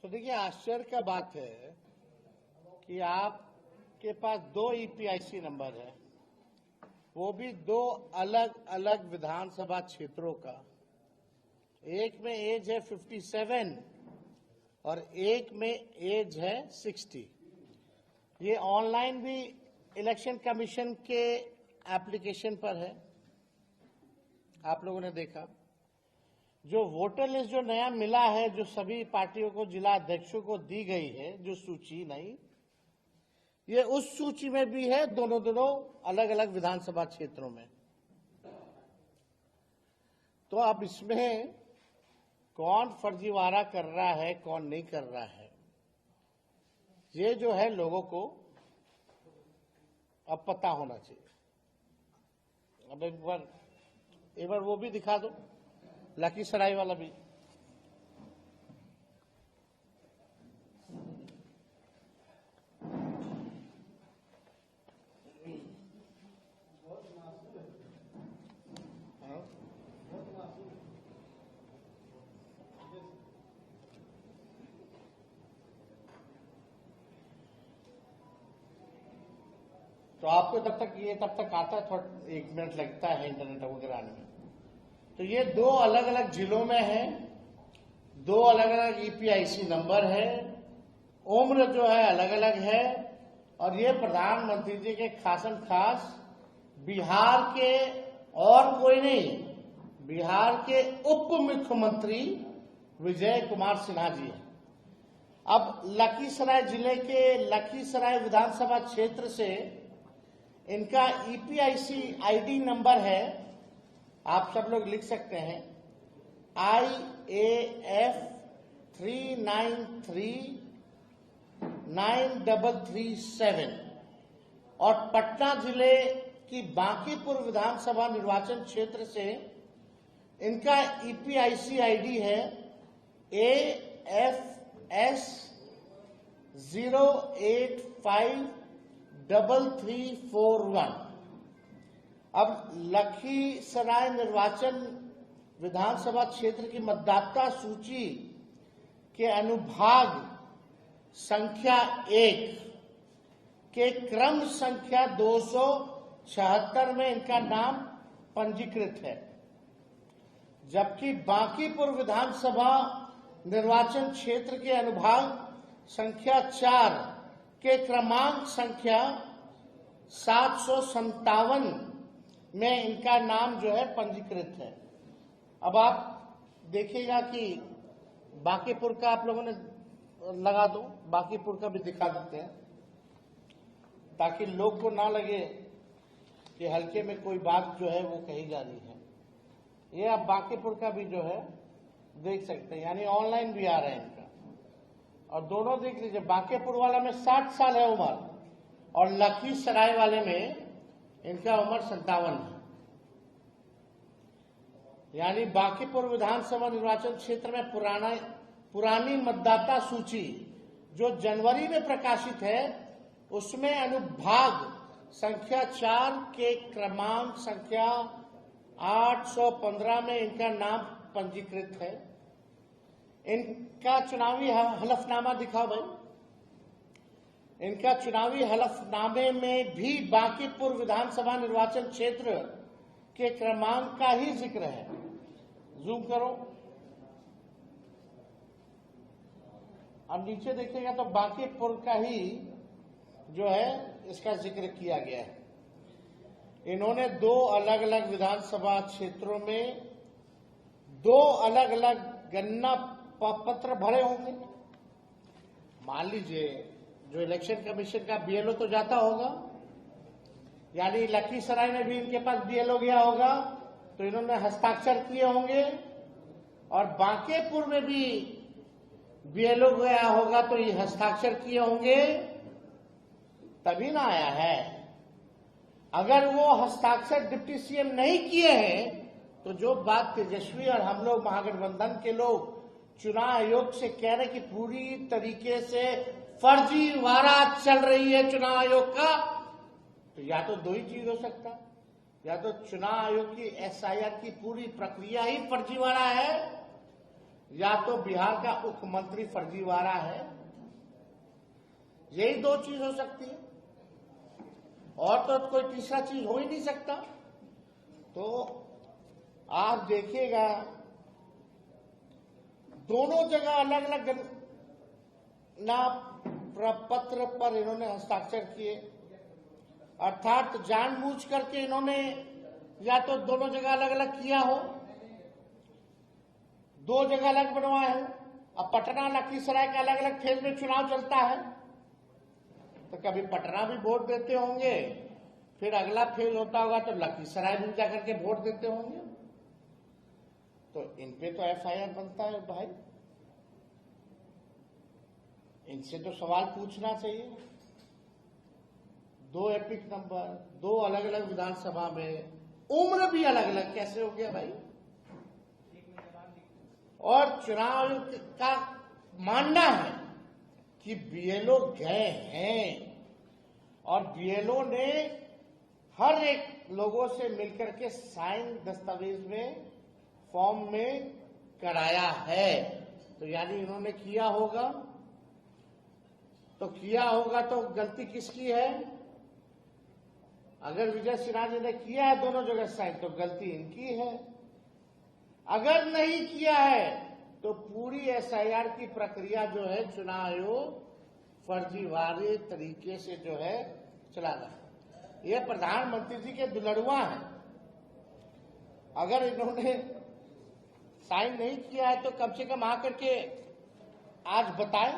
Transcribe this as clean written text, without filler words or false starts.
तो देखिए, आश्चर्य का बात है कि आपके पास 2 ईपीआईसी नंबर है, वो भी 2 अलग अलग विधानसभा क्षेत्रों का। एक में एज है 57 और एक में एज है 60। ये ऑनलाइन भी इलेक्शन कमीशन के एप्लीकेशन पर है, आप लोगों ने देखा। जो वोटर लिस्ट जो नया मिला है, जो सभी पार्टियों को, जिला अध्यक्षों को दी गई है, जो सूची नहीं, ये उस सूची में भी है, दोनों अलग अलग विधानसभा क्षेत्रों में। तो अब इसमें कौन फर्जीवाड़ा कर रहा है, कौन नहीं कर रहा है, ये जो है लोगों को अब पता होना चाहिए। अब एक बार वो भी दिखा दो, लखीसराय वाला भी। तो आपको तब तक आता है, थोड़ा 1 मिनट लगता है इंटरनेट वगैरह आने में। तो ये 2 अलग अलग जिलों में है, 2 अलग अलग ईपीआईसी नंबर है, उम्र जो है अलग अलग है, और ये प्रधानमंत्री जी के खासम खास बिहार के और कोई नहीं, बिहार के उप मुख्यमंत्री विजय कुमार सिन्हा जी हैं। अब लखीसराय जिले के लखीसराय विधानसभा क्षेत्र से इनका ईपीआईसी आईडी नंबर है, आप सब लोग लिख सकते हैं, IAF 393937। और पटना जिले की बांकीपुर विधानसभा निर्वाचन क्षेत्र से इनका ईपीआईसी आईडी है AFS 0853341। अब लखीसराय निर्वाचन विधानसभा क्षेत्र की मतदाता सूची के अनुभाग संख्या 1 के क्रम संख्या 276 में इनका नाम पंजीकृत है, जबकि बांकीपुर विधानसभा निर्वाचन क्षेत्र के अनुभाग संख्या 4 के क्रमांक संख्या 757 में इनका नाम जो है पंजीकृत है। अब आप देखिएगा कि बांकीपुर का आप लोगों ने लगा दो, बांकीपुर का भी दिखा देते हैं, ताकि लोग को ना लगे कि हल्के में कोई बात जो है वो कही जा रही है। ये आप बांकीपुर का भी जो है देख सकते हैं, यानी ऑनलाइन भी आ रहा है इनका। और दोनों देख लीजिए, बांकीपुर वाला में 60 साल है उम्र, और लखीसराय वाले में इनका उम्र 57 है। यानी बांकीपुर विधानसभा निर्वाचन क्षेत्र में पुरानी मतदाता सूची जो जनवरी में प्रकाशित है, उसमें अनुभाग संख्या 4 के क्रमांक संख्या 815 में इनका नाम पंजीकृत है। इनका चुनावी हलफनामा दिखाओ भाई। इनका चुनावी हलफनामे में भी बांकीपुर विधानसभा निर्वाचन क्षेत्र के क्रमांक का ही जिक्र है। जूम करो, अब नीचे देखिएगा तो बांकीपुर का ही जो है इसका जिक्र किया गया है। इन्होंने 2 अलग अलग विधानसभा क्षेत्रों में 2 अलग अलग गणना पत्र भरे होंगे। मान लीजिए जो इलेक्शन कमीशन का बीएलओ तो जाता होगा, यानी लखीसराय में भी इनके पास बीएलओ गया होगा, तो इन्होंने हस्ताक्षर किए होंगे, और बांकीपुर में भी बीएलओ गया होगा तो ये हस्ताक्षर किए होंगे, तभी ना आया है। अगर वो हस्ताक्षर डिप्टी सीएम नहीं किए हैं, तो जो बात तेजस्वी और हम लोग महागठबंधन के लोग चुनाव आयोग से कह रहे कि पूरी तरीके से फर्जीवाड़ा चल रही है चुनाव आयोग का, तो या तो 2 ही चीज हो सकता है, या तो चुनाव आयोग की एसआईआर की पूरी प्रक्रिया ही फर्जीवाड़ा है, या तो बिहार का मुख्यमंत्री फर्जीवाड़ा है। यही दो चीज हो सकती है, और तो कोई तीसरा चीज हो ही नहीं सकता। तो आप देखिएगा दोनों जगह अलग अलग पत्र पर इन्होंने हस्ताक्षर किए, अर्थात जानबूझ करके इन्होंने या तो दोनों जगह अलग अलग किया हो, दो जगह अलग बनवाए हो। अब पटना लखीसराय का अलग अलग फेज में चुनाव चलता है, तो कभी पटना भी वोट देते होंगे, फिर अगला फेज होता होगा तो लखीसराय भी जाकर के वोट देते होंगे। तो इन पे तो एफआईआर बनता है भाई, इनसे तो सवाल पूछना चाहिए। दो एपिक नंबर, दो अलग अलग विधानसभा में, उम्र भी अलग अलग, कैसे हो गया भाई? और चुनाव आयोग का मानना है कि बीएलओ गए हैं और बीएलओ ने हर एक लोगों से मिलकर के साइन दस्तावेज में, फॉर्म में कराया है। तो यानी इन्होंने किया होगा, तो किया होगा तो गलती किसकी है? अगर विजय सिन्हा जी ने किया है दोनों जगह साइन, तो गलती इनकी है। अगर नहीं किया है तो पूरी एसआईआर की प्रक्रिया जो है चुनाव आयोग फर्जीवाड़े तरीके से जो है चला रहा है। यह प्रधानमंत्री जी के दुलड़ुआ है। अगर इन्होंने साइन नहीं किया है तो कम से कम आकर के आज बताएं